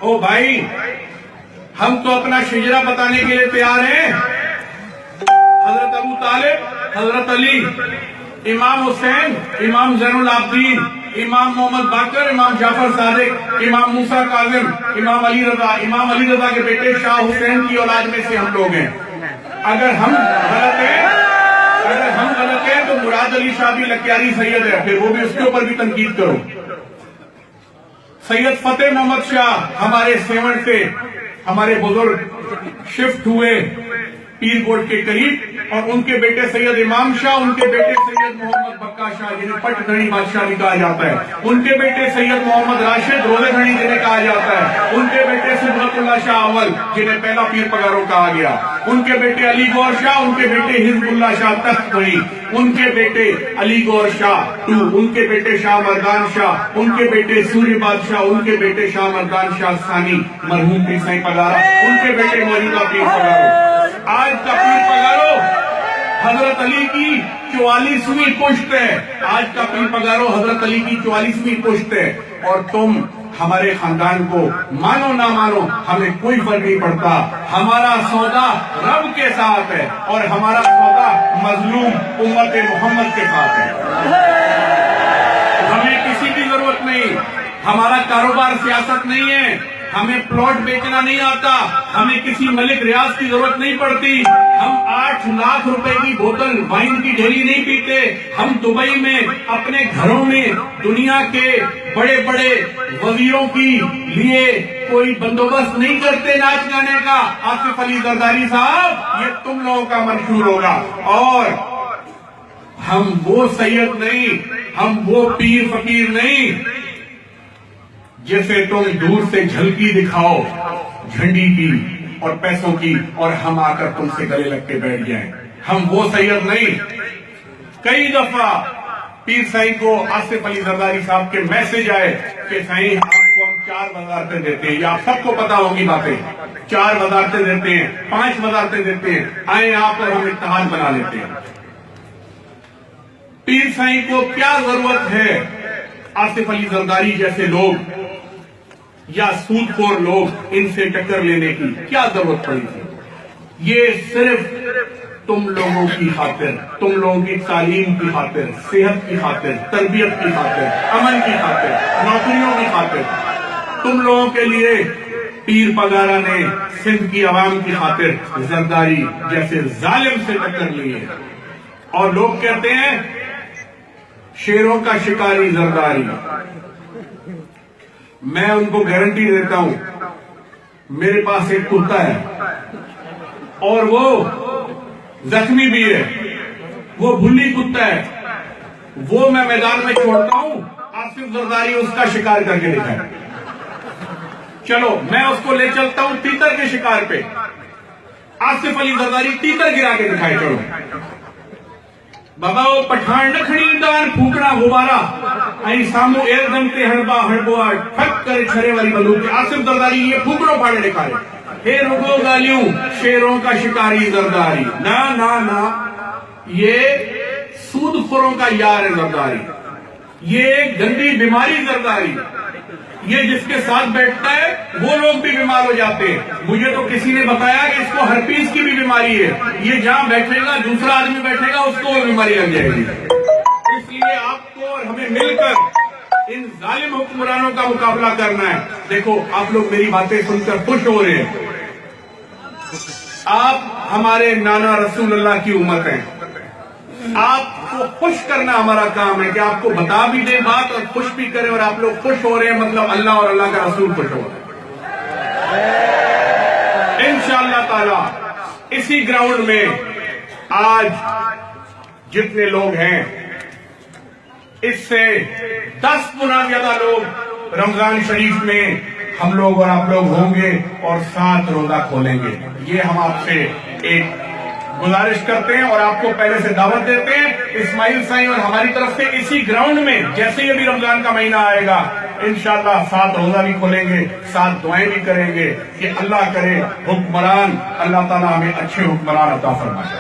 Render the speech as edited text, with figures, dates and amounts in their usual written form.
او بھائی ہم تو اپنا شجرہ بتانے کے لیے تیار ہیں. حضرت ابو طالب، حضرت علی، امام حسین، امام زین العابدین، امام محمد باقر، امام جعفر صادق، امام موسیٰ کاظم، امام علی رضا کے بیٹے شاہ حسین کی اولاد میں سے ہم لوگ ہیں. اگر ہم غلط ہیں تو مراد علی شاہ بھی لکیاری سید ہے، پھر وہ بھی اس کے اوپر بھی تنقید کرو. سید فتح محمد شاہ ہمارے سیون سے ہمارے بزرگ شفٹ ہوئے پیر کوٹ کے قریب، اور ان کے بیٹے سید امام شاہ، ان کے بیٹے سید محمد بکا شاہ جنہیں پٹ گھڑی بادشاہ بھی کہا جاتا ہے، ان کے بیٹے سید محمد راشد روزے گھڑی جنہیں کہا جاتا ہے، ان کے بیٹے صبغت اللہ شاہ اول جنہیں پہلا پیر پگارو کہا گیا، ان کے بیٹے علی گور شاہ، ان کے بیٹے حزب اللہ شاہ تخت گھڑی، ان کے بیٹے علی گور شاہ ٹو، ان کے بیٹے شاہ مردان شاہ، ان کے بیٹے سوری بادشاہ، ان کے بیٹے شاہ مردان شاہ ثانی مرحوم پیر سائیں پگارا، ان کے بیٹے موجودہ پیر پگارو. آج کا پیر پگارو حضرت علی کی 44ویں پشت ہے. آج کا پیر پگارو حضرت علی کی 44ویں پشت ہے. اور تم ہمارے خاندان کو مانو نہ مانو ہمیں کوئی فرق نہیں پڑتا. ہمارا سودا رب کے ساتھ ہے اور ہمارا سودا مظلوم امت محمد کے ساتھ ہے. ہمیں کسی کی ضرورت نہیں. ہمارا کاروبار سیاست نہیں ہے. ہمیں پلاٹ بیچنا نہیں آتا. ہمیں کسی ملک ریاض کی ضرورت نہیں پڑتی. ہم 8 لاکھ روپے کی بوتل وائن کی ڈھیلی نہیں پیتے. ہم دبئی میں اپنے گھروں میں دنیا کے بڑے بڑے وزیروں کی لیے کوئی بندوبست نہیں کرتے ناچ گانے کا. آصف علی زرداری صاحب، یہ تم لوگوں کا منشور ہوگا. اور ہم وہ سید نہیں، ہم وہ پیر فقیر نہیں جیسے تم دور سے جھلکی دکھاؤ جھنڈی کی اور پیسوں کی اور ہم آ کر تم سے گلے لگ کے بیٹھ جائیں. ہم وہ سید نہیں. کئی دفعہ پیر سائیں کو آصف علی زرداری صاحب کے میسج آئے کہ سائیں آپ کو ہم 4 وزارتیں دیتے ہیں. یہ آپ سب کو پتا ہوگی باتیں. 4 وزارتیں دیتے ہیں، 5 وزارتیں دیتے ہیں، آئیں آپ اور ہم اتحاد بنا لیتے ہیں. پیر سائیں کو کیا ضرورت ہے آصف علی زرداری جیسے لوگ یا سود خور لوگ ان سے ٹکر لینے کی کیا ضرورت پڑی تھی؟ یہ صرف تم لوگوں کی خاطر، تم لوگوں کی تعلیم کی خاطر، صحت کی خاطر، تربیت کی خاطر، امن کی خاطر، نوکریوں کی خاطر، تم لوگوں کے لیے پیر پگارا نے سندھ کی عوام کی خاطر زرداری جیسے ظالم سے ٹکر لی ہے. اور لوگ کہتے ہیں شیروں کا شکاری زرداری. میں ان کو گارنٹی دیتا ہوں، میرے پاس ایک کتا ہے اور وہ زخمی بھی ہے، وہ بھلی کتا ہے. وہ میں میدان میں چھوڑتا ہوں، آصف زرداری اس کا شکار کر کے دکھائے. چلو میں اس کو لے چلتا ہوں تیتر کے شکار پہ. آصف علی زرداری تیتر گرا کے دکھائے. چلو بابا وہ پٹھان نہ کھڑی دان پھوکنا غبارہ آئی سامو ایر دم تے ہڑبا ہڑبوا ٹھک کرے چھرے والی بندوق. آصف زرداری یہ پھوکڑوں پھاڑے دکھائے. ہے رگو گالیوں شیروں کا شکاری زرداری. نا نا نا، یہ سود خوروں کا یار ہے زرداری. یہ گندی بیماری زرداری. یہ جس کے ساتھ بیٹھتا ہے وہ لوگ بھی بیمار ہو جاتے ہیں. مجھے تو کسی نے بتایا کہ اس کو ہرپیس کی بھی بیماری ہے. یہ جہاں بیٹھے گا دوسرا آدمی بیٹھے گا اس کو وہ بیماری لگ جائے گی. اس لیے آپ کو اور ہمیں مل کر ان ظالم حکمرانوں کا مقابلہ کرنا ہے. دیکھو آپ لوگ میری باتیں سن کر خوش ہو رہے ہیں. آپ ہمارے نانا رسول اللہ کی امت ہیں. آپ کو خوش کرنا ہمارا کام ہے کہ آپ کو بتا بھی دیں بات اور خوش بھی کریں. اور آپ لوگ خوش ہو رہے ہیں مطلب اللہ اور اللہ کا رسول خوش ہو رہے ہیں. انشاءاللہ تعالی اسی گراؤنڈ میں آج جتنے لوگ ہیں اس سے 10 گنا زیادہ لوگ رمضان شریف میں ہم لوگ اور آپ لوگ ہوں گے اور 7 روزہ کھولیں گے. یہ ہم آپ سے ایک گزارش کرتے ہیں اور آپ کو پہلے سے دعوت دیتے ہیں. اسماعیل سائیں اور ہماری طرف سے اسی گراؤنڈ میں جیسے یہ بھی رمضان کا مہینہ آئے گا انشاءاللہ 7 روزہ بھی کھولیں گے، 7 دعائیں بھی کریں گے کہ اللہ کرے حکمران اللہ تعالیٰ ہمیں اچھے حکمران عطا فرمائے.